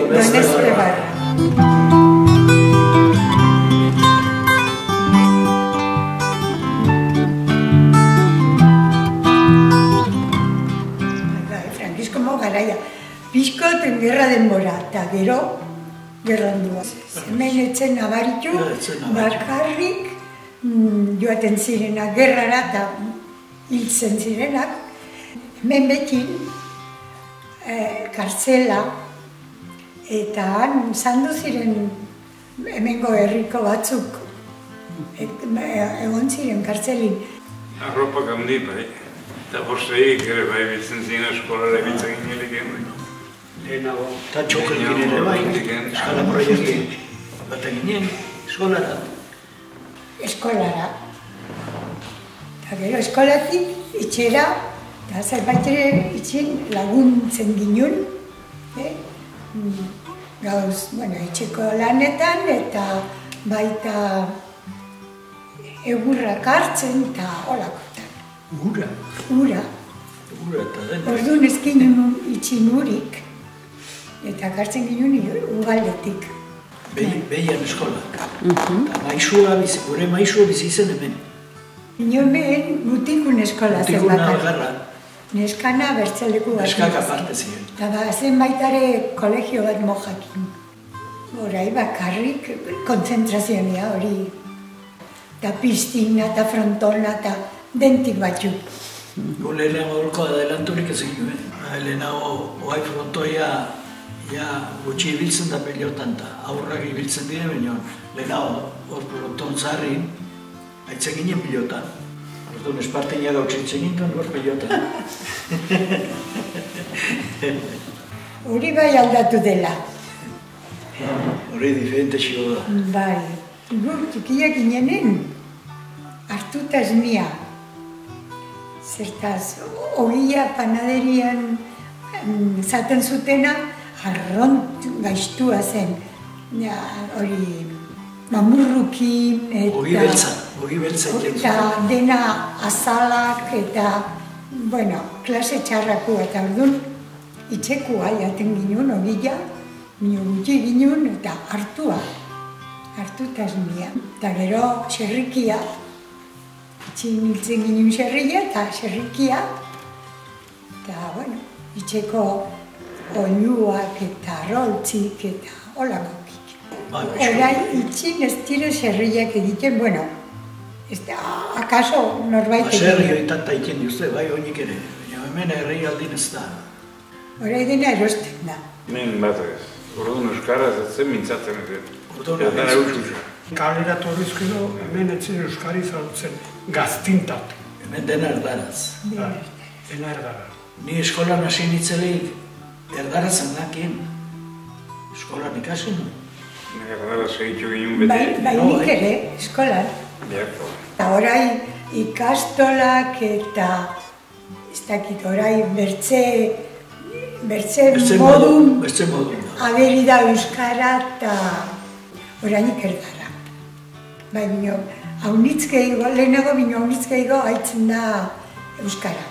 Donezte-Barra. Frankiskomo garaia. Pixkot gerra denbora, eta gero, gerra handua. Hemen etzen nabaritu, bakarrik joaten zirenak, gerrara eta hiltzen zirenak. Hemen bekin, kartzela, eta han zandu ziren hemengo herriko batzuk. Egon ziren kartzelin. Arropak handi bai, eta bosteik ere bai biltzen ziren eskolara biltzen ginelik. Lehenago, eta txokelkin ere bai, eskala proiektu bat eginen, eskolara. Eskolara. Eta gero eskolatik, itxera, eta zerbait ere itxen laguntzen ginen. Gauz, itxeko lanetan eta baita egurrak hartzen eta holakotan. Ura? Ura. Ura eta dena. Orduan ez ginen itxin urik. Eta hartzen ginen ugaldetik. Behian eskolak. Eta maizua, gure maizua bizi zen hemen. Hemen mutikun eskola zen bakar. Mutikuna agarra. Neskana bertzeleku bat. Neskak aparte ziren. Eta zen baitare kolegio bat mojakin. Horai bakarrik kontzentrazioa hori. Eta pistina eta frontona eta dentik batzu. Gu lehenago horko adelanturik ez egin. Lehenago oai frontoia gutxi ibiltzen da peliotan eta aurrak ibiltzen dire baina lehenago hor fronton zarrin aitzen ginen pilotan. Orduan espartina gautzitzen ginen hor pilotan. Hori bai aldatu dela. Hori diferente xio da. Bai, gu txikiak ginenen hartuta esmia. Zertaz, ogia panaderian zaten zutena arront gaiztua zen. Hori mamurrukin eta... Ogi beltza. Eta dena azalak eta, klase txarraku eta orduan itxekua jaten ginen ogila, minio gutxi ginen eta hartua. Hartuta esmia. Eta gero xerrikia. Itxin hiltzen ginen xerria eta xerrikia. Eta, itxeko oinuak eta roltzik eta olakok. Horai itxin ez dire xerriak egiten, akaso norbait egiten. Xerri oitan taiken diuzte, bai honik ere. Hemen herri aldin ez da. Horai dena erosten da. Hemen bat ez. Orduan euskaraz ez zen mintzatzen ez. Orduan ez. Kalera torrizkero hemen etzen euskari zalutzen gaztintat. Hemen dena erdaraz. Dena erdaraz. Ni eskolan hasi nitzeleik erdarazen dakien. Eskolan ikasen du. Erdaraz egitu ginen beti. Bai nik ere, eskolan. Eta orai ikastolak eta ez dakit orai bertze modun ageri da euskara eta orainik erdara. Bai bino, lehenago bino haunitzkeigo haitzen da euskara.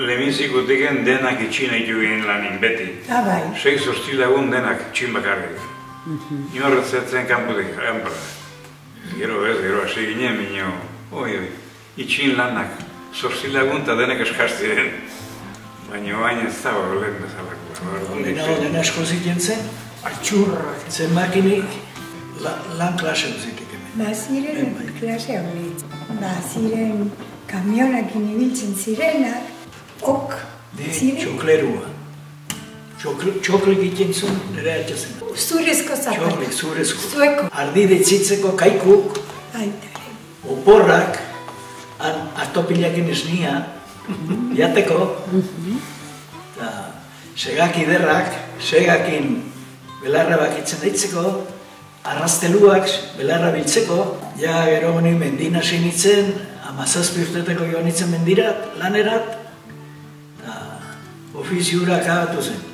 Leminzikutiken denak itxin haitu ginen lanin beti. Bai. 6 lagun denak itxin bakarrik. Inorretzetzen kanputik, Gero hasi ginen, itxin lanak, 6 lagun eta denek eskaztiren. Baina baina ez da lehen bezalakoa. Lehenago dena esko ziten zen? Altxurrak. Zen makinik lan klase duzitik hemen. Ziren klase honit. Ziren kamionak inibiltzen zirenak, ok ziren. Txoklerua. Txokle egiten zuen nire atxazen. Zurezko zapatak. Zurezko. Zueko. Ardi detzitzeko kaikuk, Aitare. oporrak, artopilakin esnia, jateko, eta segaki derrak, segakin belarra bakitzen daitzeko, arrazteluak belarra biltzeko, gero honi mendin hasi nintzen, 17 urteteko joan nintzen mendirat, lanerat, eta ofiziura akabatu zen.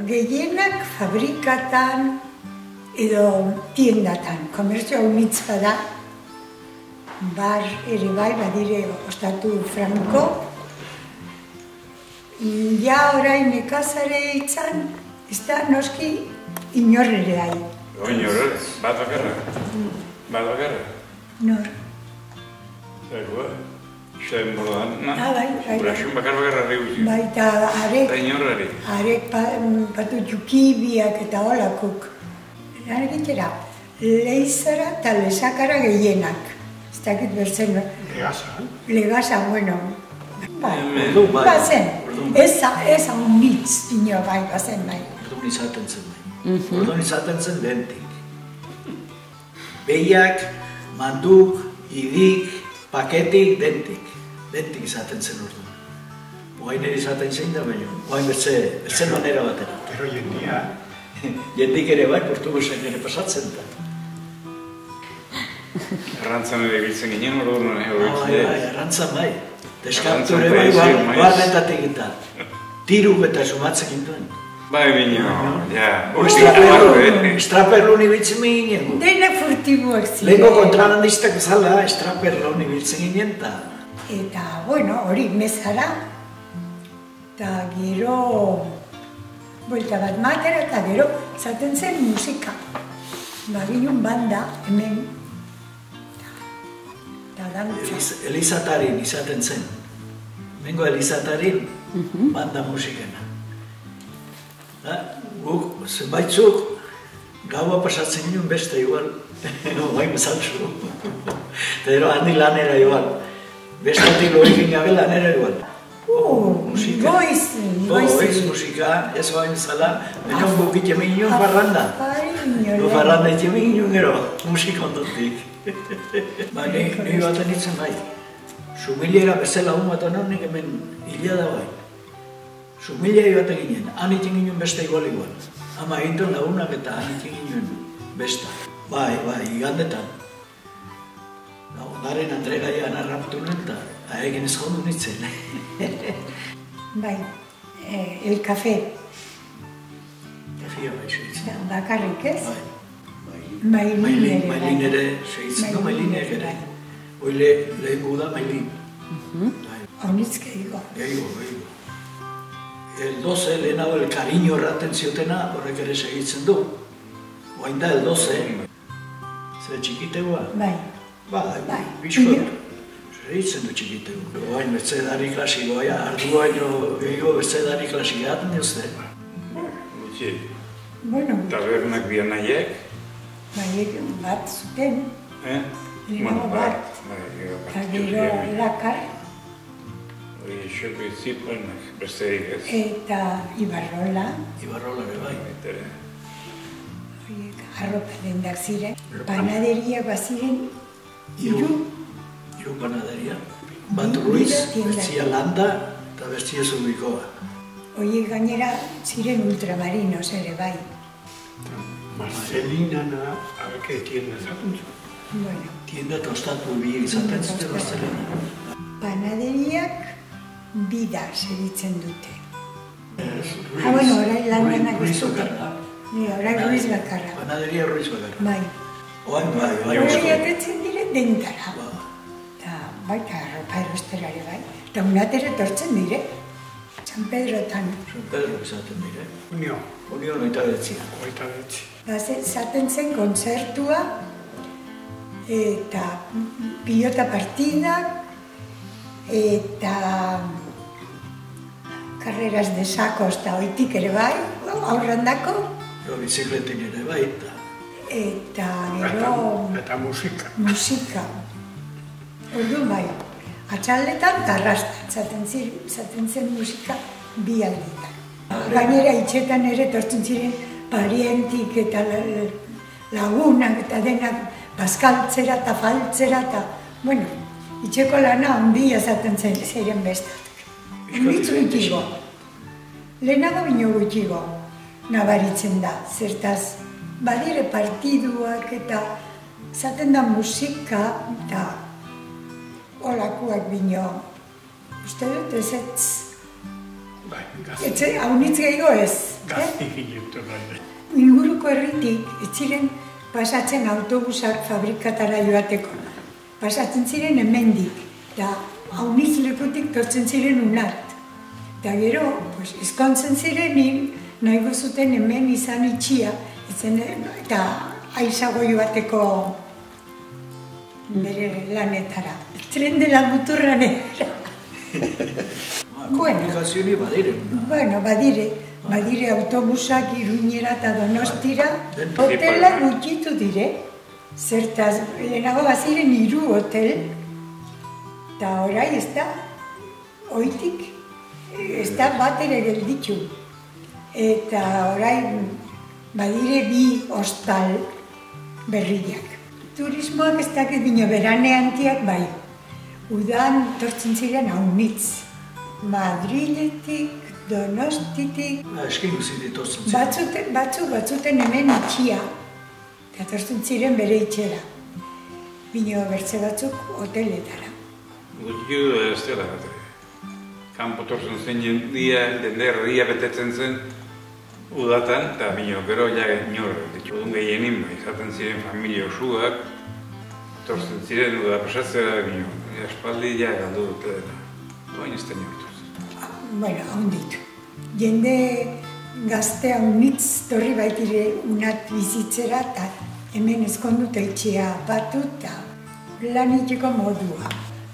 Gehienak fabrikatan edo tiendatan, komertzio haunitz bada, bar ere bai, badire ostatu franko. Ja orain nekazare itzan, Ez da noski inorrere hai. Inorrere, bat bakarra. Bat bakarra. Nor. Zerkoa. Ixaren bordan, Bai. Uraxun bakarra riguzi. Baita arek. Eta inorrari. Arek patu txukibiak eta holakuk. Argitera, leizara eta lezakara gehienak. Ez dakit bertzen. Legasa, bueno. Bazen. Ez haunitz ino bai, bazen nahi. Orduan izaten zen bai. Orduan izaten zen dentik. Behiak, manduk, idik, paketik, dentik. Dentik izaten zen orduan. Oain ere izaten zein da baino. Oain bertzen manera batera. Pero jendia... Jendik ere bai, portuguesen ere pasatzen da. Arrantzan ere biltzen ginen orduan. Bai, arrantzan bai. Deskaptu ere bai, guarnetatik eta. Tiruk eta sumatzek intuen. Bai, bino, ja. Estraperlun ibiltzen ginen. Dena furtibuak ziren. Lehenko kontralandistak zala, estraperlun ibiltzen ginen eta. Eta, bueno, hori mezara. Eta gero... Buelta bat matera eta gero zaten zen musika. Bagilun banda, hemen. Eta dantza. Elizatarin izaten zen. Mengo Elizatarin banda musikena. Guk, zenbaitzuk, gaua pasatzen ginen beste igual. Oain bezaltzu. Eta gero handi lanera igual. Bestatik loikin gabe lanera igual. Goiz musika, ez oain zala, baina guk itxemen ginen farranda. Farranda itxemen ginen gero, musika ondotik. Ni baten itzen bai. Sumilera bezala bat honik hemen hilia da bai. Sumilera baten ginen, han itzen ginen beste igual. Ama egiten lagunak eta han itzen ginen besta. Bai, igandetan. Ondaren Andregaia narraptu nuen eta egin ez jondu nintzen. Bai, el kafe. Kafea bai segitzen. Bakarrik ez? Bai. Mailin Mailin ere segitzen, mailin ere. Oile lehen da mailin. Haunitz gehiago. Gehiago. El 12 lehenago el cariño erraten ziotena horrek ere segitzen du. Oain da el 12. Zer txikitegoa? Bai. Bai, bizkot. Segitzen du txikitegu. Oain bertzedari klasikoa, ardu baino gehiago bertzedari klasikoa aten diozte. Gutxi. Bueno. Tabernak bian nahiek. Baiek bat zuten. Bueno, bat. Eta gero lakar. Hori xerbi zipanak besterik ez. Eta Ibarrola. Ibarrola ere bai. Horiek arropa dendak ziren. Panaderia baziren Hiru panaderia. Bat Ruiz, bertzia Landa eta bertzia Zubikoa. Horiek gainera ziren ultramarinos ere bai. Marcelinana, que tienda zaten zu. Bueno. Tienda tostatu bi izaten zute Marcelina. Panaderiak bida segitzen dute. Bueno, orain landanak ez dute. Orain Ruiz bakarra. Panaderia Ruiz bakarra. Bai. Oain bai. Hori atetzen dire dentara. Eta baita arropa erosterare bai. Eta unatere tortzen dire. San Pedrotan. San Pedro izaten dire. Unio noita betzia. Zaten zen kontzertua eta pilota partidak eta karreras de sacos eta oitik ere bai, aurrandako. Bizikletin ere bai. Eta gero... Eta musika. Musika. Ordu bai, atxaldetan eta arrastan, zaten zen musika bi aldetan. Gainera itxetan ere tortzen ziren parientik eta lagunak eta denak bazkaltzera eta faltzera eta, bueno, itxeko lana handia zaten zen ziren bestak. Unitzu gutxigo. Lehenago bino gutxigo nabaritzen da, zertaz badire partiduak eta zaten da musika eta olakoak bino. Uste dut ez ez... Haunitz gehiago ez. Gaztik gintu bai. Inguruko herritik, ez ziren pasatzen autobusak fabrikatara joateko. Pasatzen ziren hemendik, eta haunitz lekutik tortzen ziren unart. Eta gero, eskontzen ziren nahi gozuten hemen izan itxia, eta aizago joateko bere lanetara. Tren de la muturranera. Komunikazioa badire. Bueno, badire autobusak Iruñera eta Donostira, hotela gutxitu dire. Zertaz, lehenago baziren 3 hotel, eta orai ez da, oitik, ez da bat ere gelditu. Eta orai badire 2 hostal berriak. Turismoak ez dakit bino beraneantiak bai. Udan tortzen ziren haunitz. Madriletik, Donostitik. Eskin guzti ditortzen ziren. Batzuten hemen itxia. Eta tortzen ziren bere itxera. Bino bertze batzuk hoteletara. Gutxiu ez dela bat. Kanpo tortzen zen jendia betetzen zen udatan, eta bino gero ja inor. Udun gehienin izaten ziren familia osuak, tortzen ziren uda pasatzera bino. Espaldi ja galdu dute dela. Oin ez da niortuz. Bueno, haunditu. Jende gazte haunitz torri baitire unat bizitzera eta hemen ezkonduta itxea batu eta lan itxeko modua.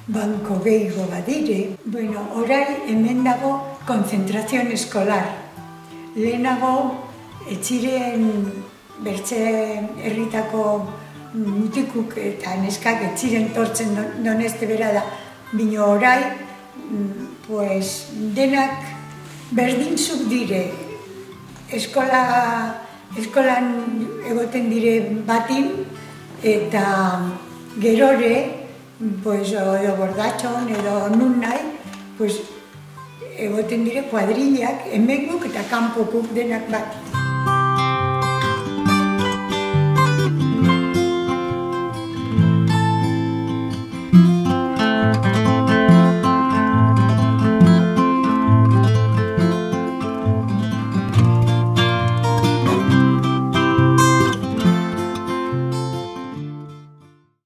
Banko gehiago badire. Bueno, orai hemen dago konzentrazioan eskolar. Lehenago etxiren bertze herritako mutikuk eta neskak etxiren tortzen Doneste bera da. Bino orai, pues, denak berdintzuk dire. Eskolan egoten dire batin, eta gerore, pues, edo bordatxon, edo nun nahi, pues, egoten dire kuadrillak, emekuk eta kanpokuk denak bat.